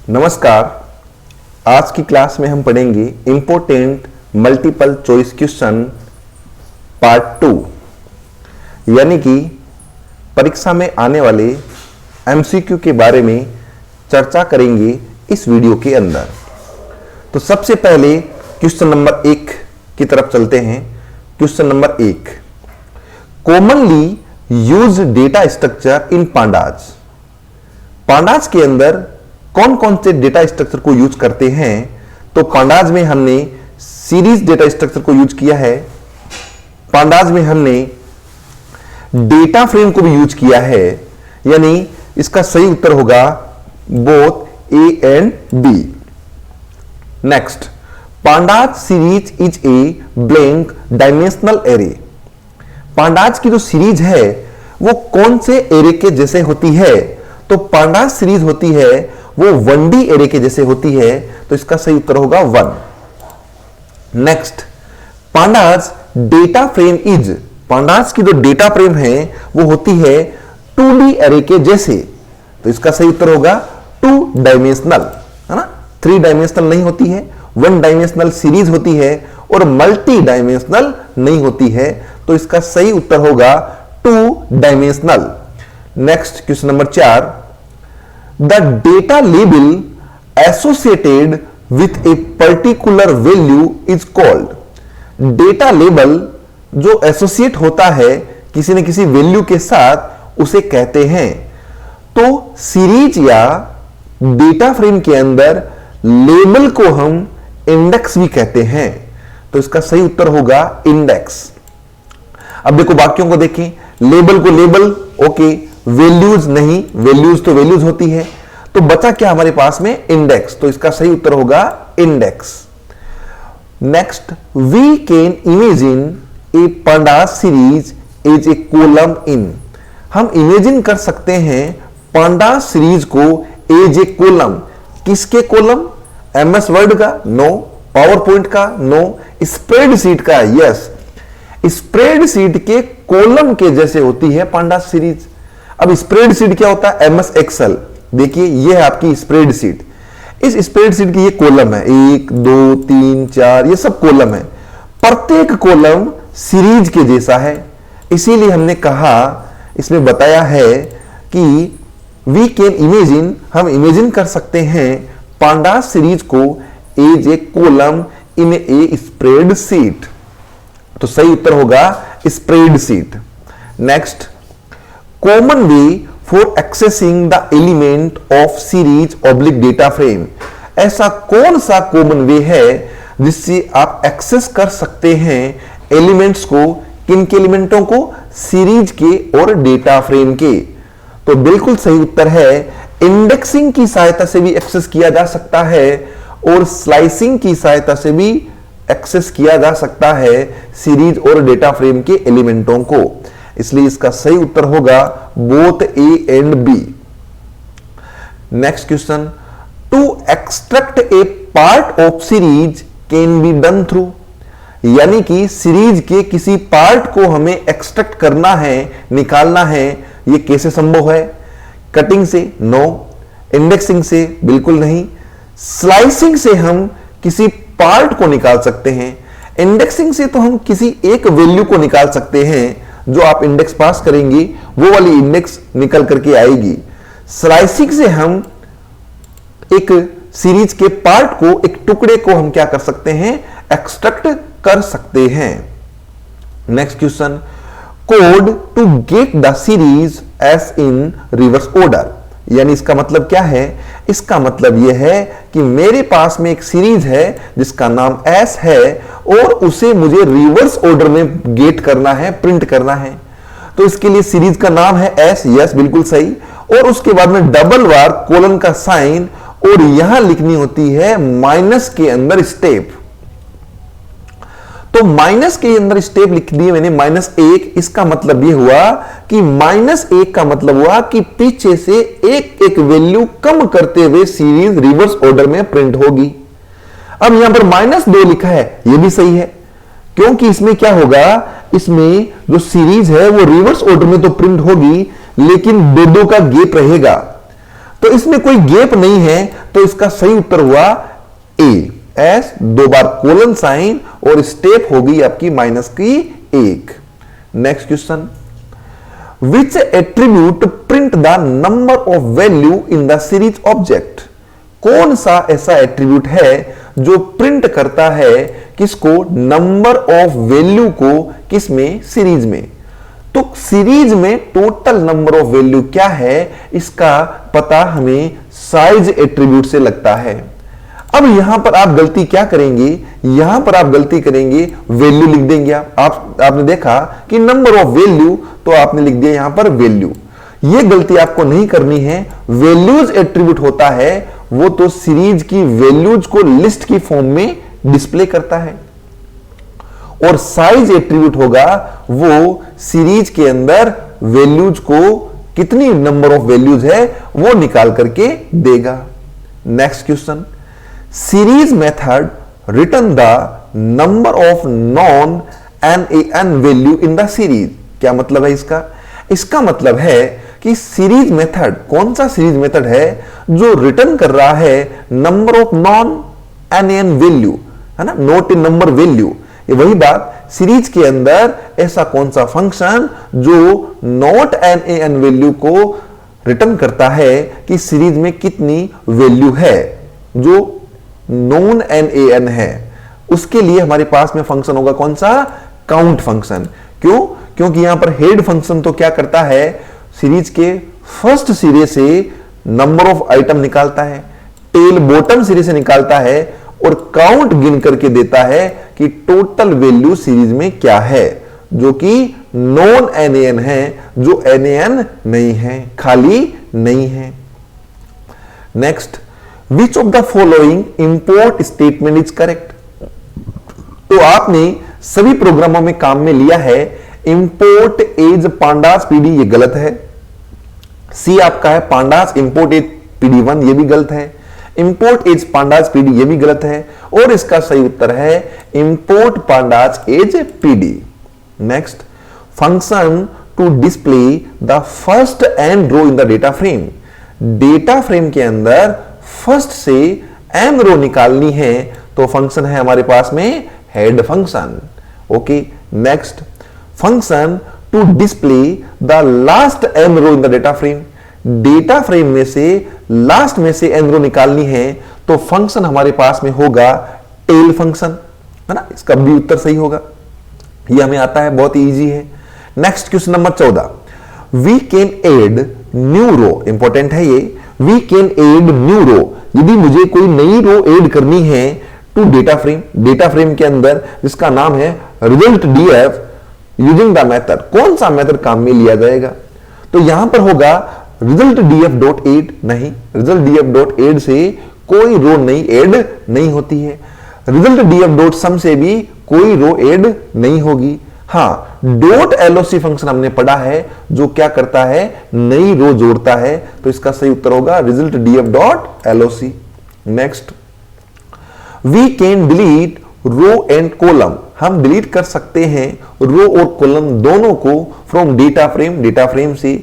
नमस्कार। आज की क्लास में हम पढ़ेंगे important multiple choice question part 2, यानी कि परीक्षा में आने वाले एमसीक्यू के बारे में चर्चा करेंगे इस वीडियो के अंदर। तो सबसे पहले क्वेश्चन नंबर 1 की तरफ चलते हैं। Question number 1, commonly used data structure in pandas. Pandas के अंदर कौन कौन से डेटा स्ट्रक्चर को यूज करते हैं? तो पांडाज में हमने सीरीज डेटा स्ट्रक्चर को यूज किया है। पांडाज में हमने डेटा फ्रेम को भी यूज किया है, यानी इसका सही उत्तर होगा both A and B. Next, pandas series is a blank dimensional array. Pandas की जो सीरीज है वो कौन से एरे के जैसे होती है? तो पांडाज सीरीज होती है वो 1D एरे के जैसे होती है, तो इसका सही उत्तर होगा 1। Next, pandas data frame is. Pandas की जो डेटा फ्रेम है वो होती है 2D एरे के जैसे, तो इसका सही उत्तर होगा 2 डायमेंशनल, है ना। 3 डायमेंशनल नहीं होती है, 1 डायमेंशनल सीरीज होती है और मल्टी डायमेंशनल नहीं होती है, तो इसका सही उत्तर होगा 2 dimensional. Next, question number 4, the data label associated with a particular value is called. Data label जो एसोसिएट होता है किसी न किसी वैल्यू के साथ, उसे कहते हैं। तो सीरीज या डेटा फ्रेम के अंदर लेबल को हम इंडेक्स भी कहते हैं, तो इसका सही उत्तर होगा इंडेक्स। अब देखो वाक्यों को देखें। लेबल को लेबल, ओके, वैल्यूज नहीं, वैल्यूज तो वैल्यूज होती है, तो बचा क्या हमारे पास में? इंडेक्स, तो इसका सही उत्तर होगा index. Next, we can imagine a pandas series as a column in. हम इमेजिन कर सकते हैं पांडाज सीरीज को एज ए कॉलम। किसके कॉलम? एमएस वर्ड का? नो। पावर पॉइंट का? नो। स्प्रेडशीट का? यस। स्प्रेडशीट के कॉलम के जैसे होती है पांडाज सीरीज। अब स्प्रेडशीट क्या होता है? MS Excel. देखिए ये है आपकी स्प्रेडशीट। इस स्प्रेडशीट की ये कॉलम है, 1 2 3 4, ये सब कॉलम है। प्रत्येक कॉलम सीरीज के जैसा है, इसीलिए हमने कहा, इसमें बताया है कि वी कैन इमेजिन, हम इमेजिन कर सकते हैं पांडाज सीरीज को as a column in a spreadsheet, तो सही उत्तर होगा spreadsheet. Next, common way for accessing the element of series oblique data frame. ऐसा कौन सा कॉमन वे है जिससे आप एक्सेस कर सकते हैं एलिमेंट्स को? किन के एलिमेंटों को? सीरीज के और डेटा फ्रेम के। तो बिल्कुल सही उत्तर है इंडेक्सिंग की सहायता से भी एक्सेस किया जा सकता है और स्लाइसिंग की सहायता से भी एक्सेस किया जा सकता है सीरीज और डेटा फ्रेम के एलिमेंटों को, इसलिए इसका सही उत्तर होगा both A and B. Next question, to extract a part of series can be done through. यानी कि सीरीज के किसी पार्ट को हमें एक्सट्रैक्ट करना है, निकालना है, यह कैसे संभव है? कटिंग से? नो। इंडेक्सिंग से? बिल्कुल नहीं। स्लाइसिंग से हम किसी पार्ट को निकाल सकते हैं। इंडेक्सिंग से तो हम किसी एक वैल्यू को निकाल सकते हैं, जो आप इंडेक्स पास करेंगे वो वाली इंडेक्स निकल करके आएगी। स्लाइसिंग से हम एक सीरीज के पार्ट को, एक टुकड़े को हम क्या कर सकते हैं? एक्सट्रैक्ट कर सकते हैं। Next question, code to get the series S in reverse order. यानी इसका मतलब क्या है? इसका मतलब यह है कि मेरे पास में एक सीरीज है जिसका नाम एस है और उसे मुझे रिवर्स ऑर्डर में गेट करना है, प्रिंट करना है। तो इसके लिए सीरीज का नाम है एस, यस बिल्कुल सही, और उसके बाद में डबल बार कोलन का साइन, और यहां लिखनी होती है माइनस के अंदर स्टेप। तो माइनस के अंदर स्टेप लिख दिए मैंने -1। इसका मतलब यह हुआ कि -1 का मतलब हुआ कि पीछे से एक एक वैल्यू कम करते हुए सीरीज रिवर्स ऑर्डर में प्रिंट होगी। अब यहां पर -2 लिखा है, यह भी सही है, क्योंकि इसमें क्या होगा? इसमें जो सीरीज है वो रिवर्स ऑर्डर में तो प्रिंट होगी, लेकिन 2-2 का गैप रहेगा। तो इसमें कोई गैप नहीं है, तो इसका सही उत्तर हुआ ए। एस 2 बार कोलन साइन और स्टेप होगी आपकी माइनस की 1। Next question, which attribute print the number of value in the series object. कौन सा ऐसा एट्रीब्यूट है जो प्रिंट करता है किसको, नंबर ऑफ वैल्यू को, किसमें, सीरीज में। तो सीरीज में टोटल नंबर ऑफ वैल्यू क्या है, इसका पता हमें साइज एट्रीब्यूट से लगता है। अब यहां पर आप गलती क्या करेंगे, यहां पर आप गलती करेंगे, वैल्यू लिख देंगे। आपने देखा कि नंबर ऑफ वैल्यू, तो आपने लिख दिया यहां पर वैल्यू। यह गलती आपको नहीं करनी है। वैल्यूज एट्रीब्यूट होता है वो तो सीरीज की वैल्यूज को लिस्ट की फॉर्म में डिस्प्ले करता है, और साइज एट्रीब्यूट होगा वो सीरीज के अंदर वैल्यूज को, कितनी नंबर ऑफ वैल्यूज है वो निकाल करके देगा। Next question, series method return the number of non NaN value in the series. क्या मतलब है इसका, इसका मतलब है कि सीरीज मेथड, कौन सा सीरीज मेथड है जो रिटर्न कर रहा है number of non NaN value, है ना, नोट इन नंबर वैल्यू। ये वही बात, सीरीज के अंदर ऐसा कौन सा फंक्शन जो नॉट NaN वैल्यू को रिटर्न करता है कि सीरीज में कितनी वैल्यू है जो नॉन NaN है। उसके लिए हमारे पास में फंक्शन होगा कौन सा, काउंट फंक्शन। क्यों, क्योंकि यहां पर हेड फंक्शन तो क्या करता है, सीरीज के फर्स्ट सिरे से नंबर ऑफ आइटम निकालता है, टेल बॉटम सिरे से निकालता है, और काउंट गिन करके देता है कि टोटल वैल्यू सीरीज में क्या है, जो कि नॉन NaN है, जो NaN नहीं है, खाली नहीं है। Next, which of the following import statement is correct. तो आपने सभी प्रोग्रामों में काम में लिया है इंपोर्ट एज पांडास पीडी, ये गलत है। सी आपका है पांडास इंपोर्ट एज PD1, ये भी गलत है। इंपोर्ट एज पांडास पीडी, ये भी गलत है। और इसका सही उत्तर है import pandas as PD। Next, function to display the first and row in the data frame. Data frame के अंदर फर्स्ट से m रो निकालनी है, तो फंक्शन है हमारे पास में head function. Okay, next, function to display the last m row in the data frame. Data frame में से लास्ट में से n रो निकालनी है, तो फंक्शन हमारे पास में होगा टेल फंक्शन, है ना। इसका भी उत्तर सही होगा, ये हमें आता है, बहुत इजी है। Next question number 14, we can add new row, important है ये। We can add new row, यदि मुझे कोई नई रो एड करनी है to data frame, data frame के अंदर, जिसका नाम है result DF using the method. कौन सा मेथड काम में लिया जाएगा, तो यहां पर होगा रिजल्ट DF डॉट एड। नहीं, रिजल्ट DF डॉट एड से कोई रो नहीं एड नहीं होती है। रिजल्ट DF डॉट सम से भी कोई रो एड नहीं होगी। हाँ, डॉट LOC फंक्शन हमने पढ़ा है जो क्या करता है, नई रो जोड़ता है, तो इसका सही उत्तर होगा result DF dot LOC। Next, we can delete row and column. हम डिलीट कर सकते हैं रो और कॉलम दोनों को फ्रॉम डेटा फ्रेम से,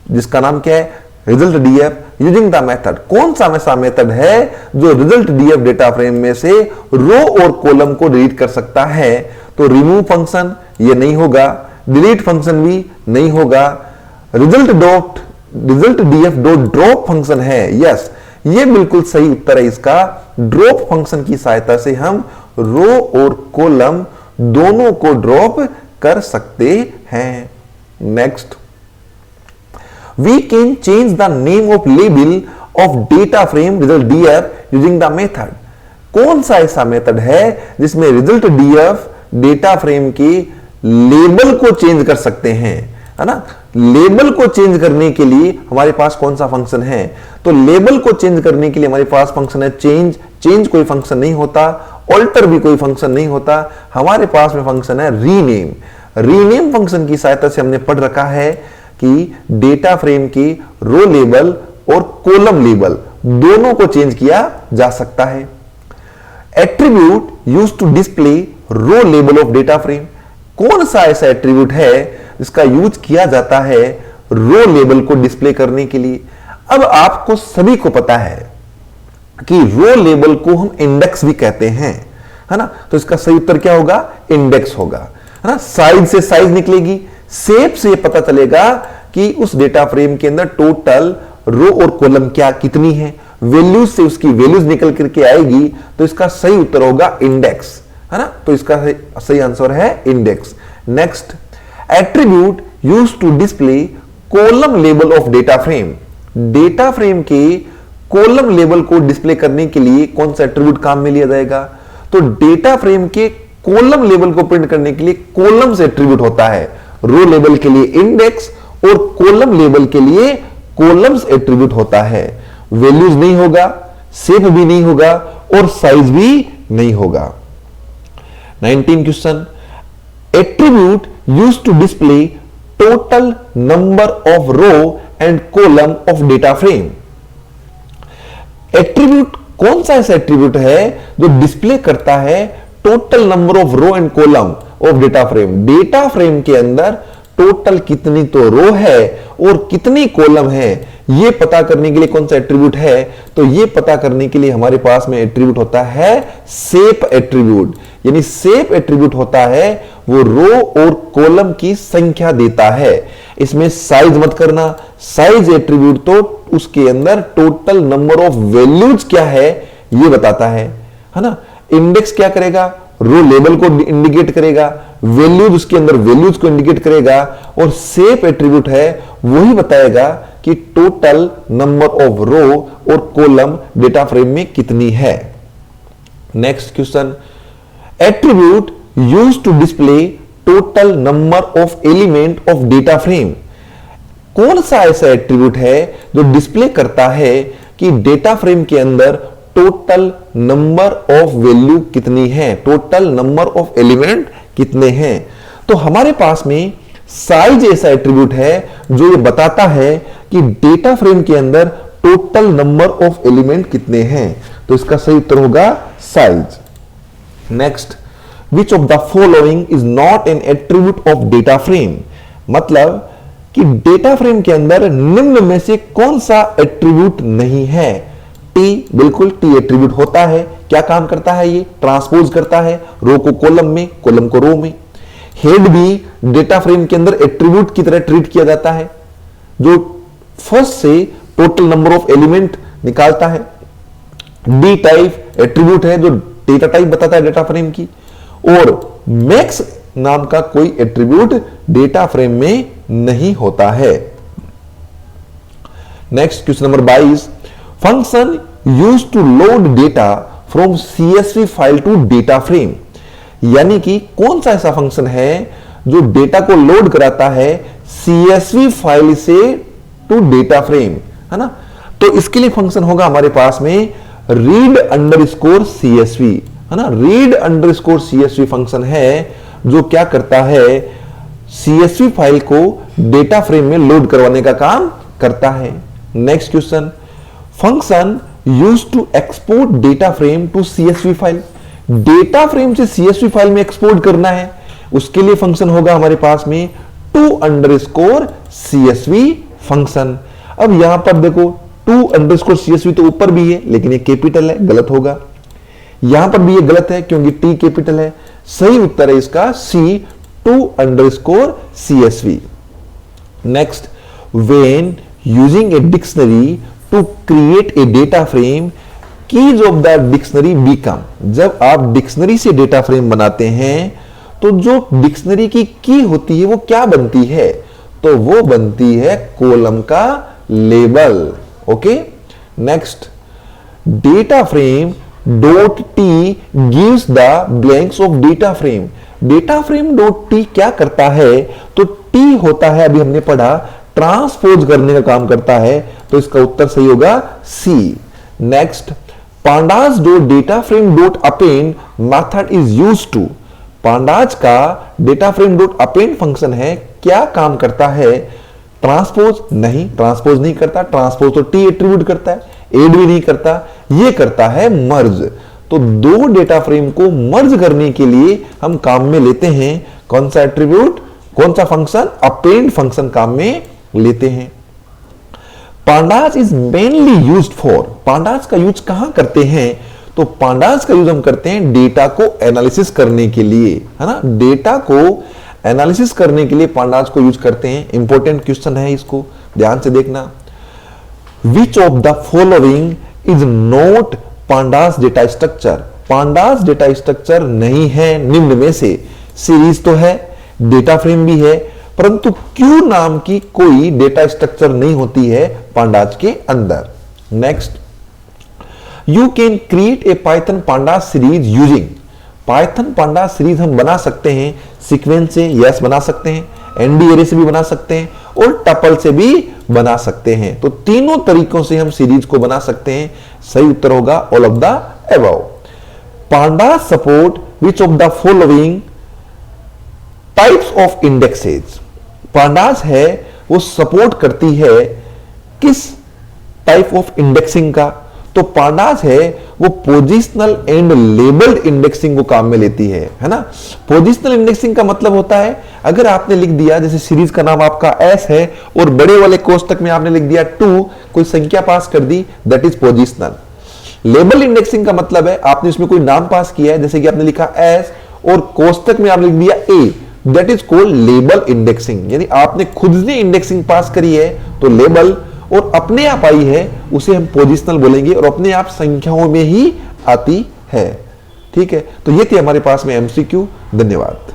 जिसका नाम क्या है, result DF using the method. कौन सा ऐसा मेथड है जो रिजल्ट DF डेटा फ्रेम में से रो और कॉलम को डिलीट कर सकता है, तो रिमूव फंक्शन ये नहीं होगा, डिलीट फंक्शन भी नहीं होगा, result DF dot drop function है। यस, ये बिल्कुल सही उत्तर है इसका। ड्रॉप फंक्शन की सहायता से हम रो और कॉलम दोनों को ड्रॉप कर सकते हैं। Next, we can change the name of label of data frame result DF using the method. कौन सा ऐसा मेथड है जिसमें रिजल्ट DF डेटा फ्रेम के लेबल को चेंज कर सकते हैं, है ना। लेबल को चेंज करने के लिए हमारे पास कौन सा फंक्शन है, तो लेबल को चेंज करने के लिए हमारे पास फंक्शन है चेंज कोई फंक्शन नहीं होता, ऑल्टर भी कोई फंक्शन नहीं होता, हमारे पास में फंक्शन है रीनेम फंक्शन की सहायता से हमने पढ़ रखा है कि डेटा फ्रेम की रो लेबल और कॉलम लेबल दोनों को चेंज किया जा सकता है। Attribute used to display row label of data frame. कौन सा ऐसा एट्रीब्यूट है जिसका यूज किया जाता है रो लेबल को डिस्प्ले करने के लिए। अब आपको सभी को पता है कि रो लेबल को हम इंडेक्स भी कहते हैं, है ना। तो इसका सही उत्तर क्या होगा, इंडेक्स होगा, है ना। साइज से साइज निकलेगी, शेप से पता चलेगा कि उस डेटा फ्रेम के अंदर टोटल रो और कॉलम क्या कितनी है, वैल्यूज से उसकी वैल्यूज निकल करके आएगी। तो इसका सही उत्तर होगा इंडेक्स, है ना। तो इसका सही आंसर है index. Next, attribute used to display column level of data frame. Data frame के कॉलम लेवल को डिस्प्ले करने के लिए कौन सा एट्रीब्यूट काम में लिया जाएगा। तो डेटा फ्रेम के कॉलम लेवल को प्रिंट करने के लिए कॉलम्स एट्रीब्यूट होता है। रो लेवल के लिए इंडेक्स और कॉलम लेवल के लिए कॉलम्स एट्रीब्यूट होता है। वैल्यूज नहीं होगा, शेप भी नहीं होगा और साइज भी नहीं होगा। 19 question, attribute used to display total number of row and column of data frame. Attribute कौन सा ऐसा एट्रीब्यूट है जो डिस्प्ले करता है total number of row and column of data frame. Data frame के अंदर टोटल कितनी तो रो है और कितनी कॉलम है, यह पता करने के लिए कौन सा एट्रीब्यूट है। तो यह पता करने के लिए हमारे पास में एट्रीब्यूट होता है शेप एट्रीब्यूट। यानी शेप एट्रीब्यूट होता है वो रो और कॉलम की संख्या देता है। इसमें साइज मत करना, साइज एट्रीब्यूट तो उसके अंदर टोटल नंबर ऑफ वैल्यूज क्या है ये बताता है ना। इंडेक्स क्या करेगा, रो लेवल को इंडिकेट करेगा, वैल्यूज उसके अंदर वैल्यूज को इंडिकेट करेगा, और शेप एट्रीब्यूट है वही बताएगा कि टोटल नंबर ऑफ रो और कॉलम डेटा फ्रेम में कितनी है। Next question, attribute used to display total number of element of data frame. कौन सा ऐसा एट्रीब्यूट है जो डिस्प्ले करता है कि डेटा फ्रेम के अंदर टोटल नंबर ऑफ वैल्यू कितनी है, टोटल नंबर ऑफ एलिमेंट कितने हैं। तो हमारे पास में साइज ऐसा एट्रीब्यूट है जो ये बताता है कि डेटा फ्रेम के अंदर टोटल नंबर ऑफ एलिमेंट कितने हैं। तो इसका सही उत्तर होगा size. Next, which of the following is not an attribute of data frame. मतलब कि डेटा फ्रेम के अंदर निम्न में से कौन सा एट्रीब्यूट नहीं है। टी, बिल्कुल टी एट्रीब्यूट होता है। क्या काम करता है, ये ट्रांसपोज करता है रो को कॉलम में, कॉलम को रो में। हेड भी डेटा फ्रेम के अंदर एट्रीब्यूट की तरह ट्रीट किया जाता है जो फर्स्ट से टोटल नंबर ऑफ एलिमेंट निकालता है। डी टाइप एट्रीब्यूट है जो डेटा टाइप बताता है डेटा फ्रेम की। और मैक्स नाम का कोई एट्रीब्यूट डेटा फ्रेम में नहीं होता है। Next question number 22, function used to load data from CSV file to data frame. यानी कि कौन सा ऐसा फंक्शन है जो डेटा को लोड कराता है CSV फाइल से टू डेटा फ्रेम, है ना। तो इसके लिए फंक्शन होगा हमारे पास में रीड अंडरस्कोर CSV, है ना। रीड अंडरस्कोर CSV फंक्शन है जो क्या करता है, CSV फाइल को डेटा फ्रेम में लोड करवाने का काम करता है। Next question, function used to export data frame to CSV file. Data frame से CSV फाइल में एक्सपोर्ट करना है, उसके लिए फंक्शन होगा हमारे पास में टू अंडरस्कोर CSV फंक्शन। अब यहां पर देखो टू अंडरस्कोर CSV तो ऊपर भी है लेकिन ये कैपिटल है, गलत होगा। यहां पर भी ये गलत है क्योंकि टी कैपिटल है। सही उत्तर है इसका C, to underscore CSV। Next, when using a dictionary to create a data frame, keys of the dictionary become. जब आप डिक्शनरी से डेटा फ्रेम बनाते हैं तो जो डिक्शनरी की की होती है वो क्या बनती है, तो वो बनती है कॉलम का label. Okay. Next, data frame dot T gives the blanks of data frame. Data frame dot T क्या करता है, तो टी होता है, अभी हमने पढ़ा, ट्रांसपोज करने का काम करता है। तो इसका उत्तर सही होगा C. Next, pandas dot data frame dot append method is used to. Pandas का data frame dot append function है, क्या काम करता है, ट्रांसपोज नहीं, ट्रांसपोज नहीं करता। ट्रांसपोज तो टी एट्रीब्यूट करता है, एड भी नहीं करता, ये करता है मर्ज। तो दो डेटा फ्रेम को मर्ज करने के लिए हम काम में लेते हैं कौन सा एट्रीब्यूट, कौन सा फंक्शन, अपेंड फंक्शन काम में लेते हैं। Pandas is mainly used for, pandas का यूज कहां करते हैं? तो पांडास का यूज हम करते हैं डेटा को एनालिसिस करने के लिए, है ना, डेटा को एनालिसिस करने के लिए पांडास को यूज करते हैं। इंपॉर्टेंट क्वेश्चन है, इसको ध्यान से देखना। Which of the following is not pandas data structure? Pandas data structure नहीं है निम्न में से। सीरीज तो है, डेटा फ्रेम भी है, परंतु क्यू नाम की कोई डेटा स्ट्रक्चर नहीं होती है पांडास के अंदर। Next, you can create a Python pandas series using, Python pandas series हम बना सकते हैं सीक्वेंस से, यस बना सकते हैं, एनडी एरे से भी बना सकते हैं और टपल से भी बना सकते हैं। तो तीनों तरीकों से हम सीरीज को बना सकते हैं। सही उत्तर होगा all of the above. Pandas support which of the following types of indexes? Pandas है वो सपोर्ट करती है किस टाइप ऑफ इंडेक्सिंग का? तो पांडास है वो पोजिशनल एंड लेबल्ड इंडेक्सिंग को काम में लेती है ना। पोजिशनल इंडेक्सिंग का मतलब होता है अगर आपने लिख दिया, जैसे सीरीज का नाम आपका एस है और बड़े वाले कोष्टक में आपने लिख दिया 2, कोई संख्या पास कर दी, that is positional. Label indexing का मतलब है आपने इसमें कोई नाम पास किया है, जैसे कि आपने लिखा एस और कोष्टक में आपने लिख दिया a, that is called label indexing. यानी आपने खुद ने इंडेक्सिंग पास करी है तो लेबल, और अपने आप आई है उसे हम पोजिशनल बोलेंगे, और अपने आप संख्याओं में ही आती है। ठीक है, तो ये थी हमारे पास में एमसीक्यू। धन्यवाद।